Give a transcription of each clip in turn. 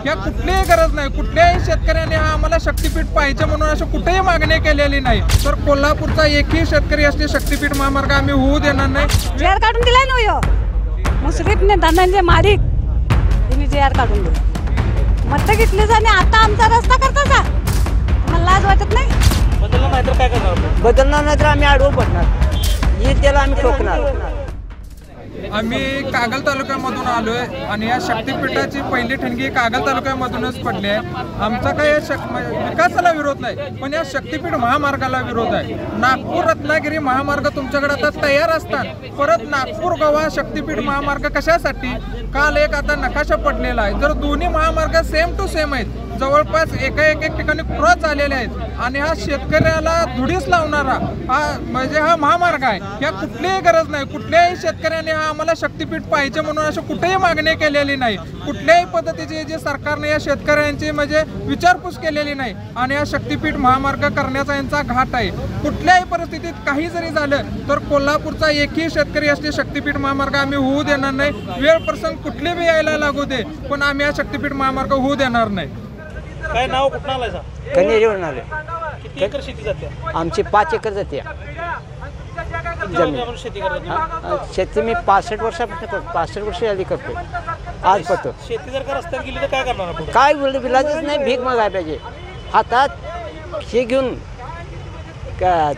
या कुठलीही गरज नाही। कुठल्याही शेतकऱ्याने आम्हाला शक्तीपीठ पाहिजे म्हणून अशी कुठेही मागणी केलेली नाही। तर कोल्हापूरचा एकही शेतकरी असले शक्तीपीठ महामार्ग आम्ही होऊ देणार नाही। जेआर काढून दिलाय ना यो मुश्रीफने धनंजय महाडिक यांनी जेआर काढून दिला। मत घेतली आणि आता आमचा रस्ता करता मला लाज वाटत नाही। बदलणार नाही तर काय करणार? बदलणार नाही तर आम्ही आडवं पडणार, येईल त्याला आम्ही ठोकणार। आम्ही कागल तालुक्यामधून आलोय आणि या शक्तीपीठाची पहिली ठणगी कागल तालुक्यामधूनच पडली आहे। आमचा काही विकासाला विरोध नाही, पण या शक्तीपीठ महामार्गाला विरोध आहे। नागपूर रत्नागिरी महामार्ग तुमच्याकडे आता तयार असतात, परत नागपूर गोवा शक्तीपीठ महामार्ग कशासाठी? काल एक आता नकाशा पडलेला आहे। जर दोन्ही महामार्ग सेम टू सेम आहेत, जवळपास एक ठिकाणी क्रॉस झालेले आहेत आणि हा शेतकऱ्याला धुडीस लावणारा म्हणजे हा महामार्ग आहे। या कुठलीही गरज नाही। कुठल्याही शेतकऱ्याने आम्हाला शक्तीपीठ पाहिजे म्हणून अशी कुठेही मागणी केलेली नाही। कुठल्याही पद्धतीची जे सरकारने या शेतकऱ्यांची म्हणजे विचारपूस केलेली नाही आणि हा शक्तीपीठ महामार्ग करण्याचा यांचा घाट आहे। कुठल्याही परिस्थितीत काही जरी झालं तर कोल्हापूरचा एकही शेतकरी असले शक्तीपीठ महामार्ग आम्ही होऊ देणार नाही। वेळ प्रसंग कुठले बी यायला लागू दे, पण आम्ही हा शक्तीपीठ महामार्ग होऊ देणार नाही। काय नाव कुठं आलाय सा? कन्हेरीवरून आले। किती एकर शेती जाते? आमची 5 एकर जाते जमीन। शेती करतो? शेती मी 65 वर्षापासून करतो, 65 वर्ष आधी करतो आज पतो। शेती जर का रस्त्यावर गेली तर काय करणार आपण? काय बोलतो बिलाजच नाही, भीक मागायला पाहिजे। हातात हे घेऊन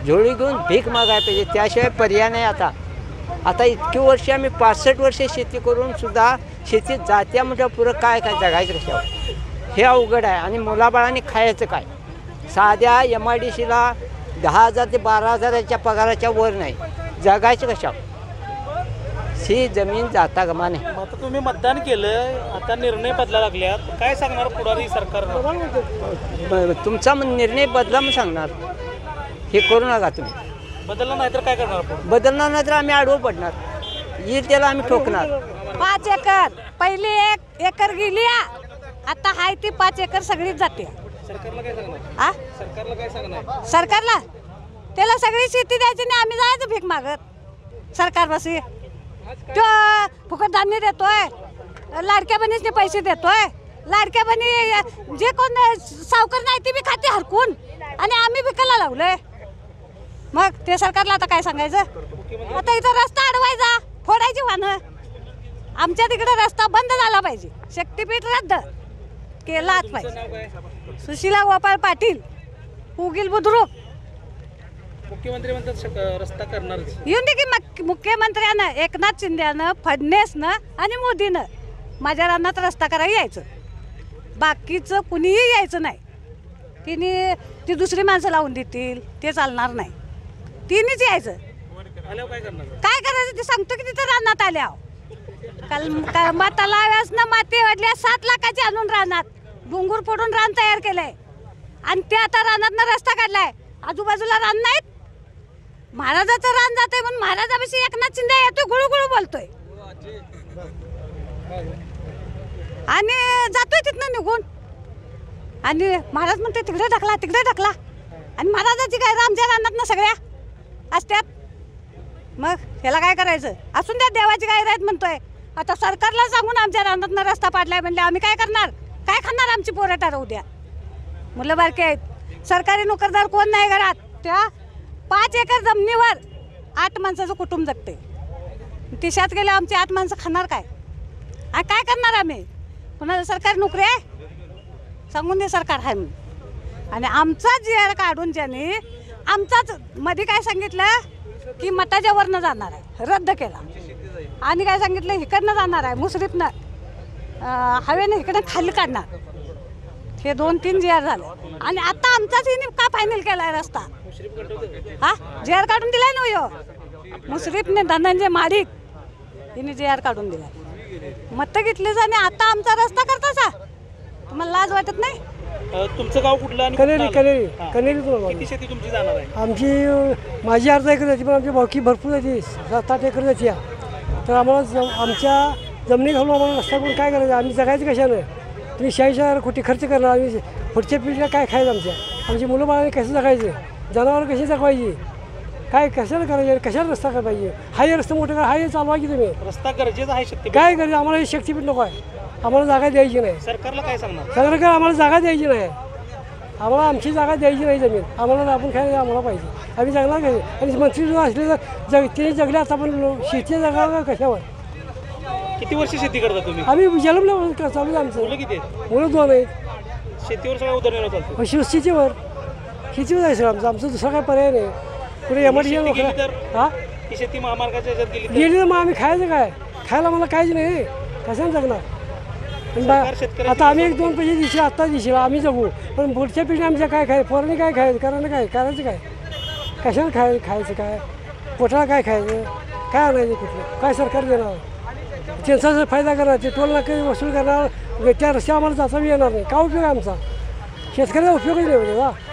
झोळी घेऊन भीक मागायला पाहिजे, त्याशिवाय पर्याय नाही। आता इतकी वर्ष आम्ही 65 वर्षे शेती करून सुद्धा शेतीत जात्या म्हणजे पुरं काय जगायचं कशावर हे अवघड आहे। आणि मुलाबाळांनी खायचं काय? साध्या MIDCला 10,000 ते 12,000च्या पगाराच्या वर नाही, जगायचं कशावर? ही जमीन जाता गमा नाही। आता तुम्ही मतदान केलं, आता निर्णय बदला लागल्यात, काय सांगणार पुढारी सरकार? तुमचा निर्णय बदला म्हणून सांगणार, हे करू नका तुम्ही। बदलणार नाही तर काय करणार आपण? बदलणार नाही तर आम्ही आडवं पडणार, येईल त्याला आम्ही ठोकणार। 5 एकर पहिली 1 एकर गेली, आता हाय ती 5 एकर सगळीच जाते। सरकारला काय सांगणार? सरकारला काय सांगणार? सरकारला त्याला सगळी शेती द्यायची नाही, आम्ही जायचं भीक मागत। सरकार बसी तो फुकट धान्य देतोय, लाडक्या बहिणीचे पैसे देतोय, लाडक्या बहिणी जे कोण सावकार नाही ते बी खाते हरकून आणि आम्ही भिकायला लावलोय। मग ते सरकारला आता काय सांगायचं? आता इथं रस्ता अडवायचा, फोडायची वाहनं। आमच्या तिकडे रस्ता बंद झाला पाहिजे, शक्तीपीठ रद्द केलाच पाहिजे। सुशीला गोपाळ पाटील, उगील बुद्रुक। मुख्यमंत्री म्हणतात रस्ता करणार येऊन दे की मुख्यमंत्र्यानं, एकनाथ शिंदेनं, फडणवीसनं आणि मोदीनं माझ्या रानात रस्ता करायला यायचं, बाकीचं कुणीही यायचं नाही। ती दुसरी माणसं लावून देतील ते चालणार नाही, तिनेच यायचं। काय करायचं ते सांगतो की तिथं रानात आल्या काल तलाव्यासनं माती वाढल्या 7 लाखाची आणून रानात डोंगर फोडून रान तयार केलंय आणि ते आता रानातनं रस्ता काढलाय। आजूबाजूला रान नाहीत, महाराजाचं रान जातंय म्हणून महाराजापाशी एकनाथ शिंदे येतोय, गुळूगुळू बोलतोय आणि जातोय तिथनं निघून आणि महाराज म्हणते तिकडे ढकला आणि महाराजाची काय आमच्या रानातनं सगळ्या असत्यात। मग ह्याला काय करायचं? असून द्या, देवाची काय राहत म्हणतोय। आता सरकारला सांगून आमच्या रानातनं रस्ता पाडलाय म्हणले आम्ही काय करणार? काय खाणार आमची पोरं ठरवू द्या? मुलं बारके आहेत, सरकारी नोकरदार कोण नाही घरात। त्या 5 एकर जमिनीवर 8 माणसाचं कुटुंब जगते, तिशात गेले आमची 8 माणसं खाणार काय? काय करणार आम्ही? कोणाला सरकारी नोकरी आहे? सांगून दे सरकार आहे म्हणून। आणि आमचा जेआर काढून ज्याने आमचाच मध्ये काय सांगितलं की मताच्या वरनं जाणार आहे, रद्द केला आणि काय सांगितलं इकडनं जाणार आहे, मुश्रीफनं हवेनं इकडं खाली काढणार। हे 2-3 जेआर झाले आणि आता आमचाच हिने का फायनल केलाय रस्ता? जेआर काढून दिलाय ना यो मुश्रीफने धनंजय महाडिक हिने जेआर काढून दिलाय। मत घेतली आणि आता आमचा रस्ता करता तुम्हाला लाज वाटत नाही? तुमचं गाव कुठलं? आणि कन्हेरी किती शेती तुमची जाणार आहे? आमची माझी 1/2 एकर जाते, पण आमची बाकी भरपूर जाते, 7-8 एकर जाते। तर आम्हाला आमच्या जमिनी घालून आम्हाला रस्ता करून काय करायचं? आम्ही जगायचं कशानं? तुम्ही 40,000 कोटी खर्च करणार, आम्ही पुढच्या पिढीला काय खायचं? आमची मुलं बाळांनी कसं जगायचं? जनावर कशी जगवायची? काय कशाला करायचं? कशाला रस्ता करायला पाहिजे? हाय रस्ता मोठं करा, हाय चालवा की तुम्ही रस्ता गरजेचा आहे। शक्ती काय करायचं? आम्हाला हे शक्तीपीठ नको आहे। आम्हाला जागा द्यायची नाही. सरकारला काय सांगणार? सरकार आम्हाला जागा द्यायची नाही. आम्हाला आमची जागा द्यायची नाही जमीन. आम्हाला आपण काय आम्हाला पाहिजे. आम्ही जगणार काय. आणि मंत्री जो असले तर तिने जगले आता पण शेती जगा कशावर. किती वर्ष शेती करता तुम्ही? आम्ही जन्मलं चालू आहे आमचं. मुलं किती आहेत? मुलं 2 आहेत. शेतीवर सगळं उदरनिर्वाह चालतो. शेतीवर जायचं आमचं दुसरा काय पर्याय नाही. कुठे एमर्जन्सी शेती गेली तर? हां ही शेती महामार्गाच्या ह्याच्यात गेली तर? गेली तर मग आम्ही खायचं काय. खायला मला काहीच नाही. कशाने जगणार. सरकार शेतकऱ्याची आता आम्ही 1-2 पैसे दिसे आत्ता दिसेल आम्ही जगू. पण पुढच्या पिढी आमच्या काय खाय पोरांनी काय खायचं करायला काय करायचं काय. कशाने खायचं काय. पोटाला काय खायचं काय आणायचं कुठलं काय सरकार देणार. त्यांचा फायदा करणार ते टोल नाके वसूल करणार त्या रस्त्या आम्हाला जाता येणार नाही. काय उपयोग आहे आमचा. शेतकऱ्याचा उपयोगच नाही म्हणजे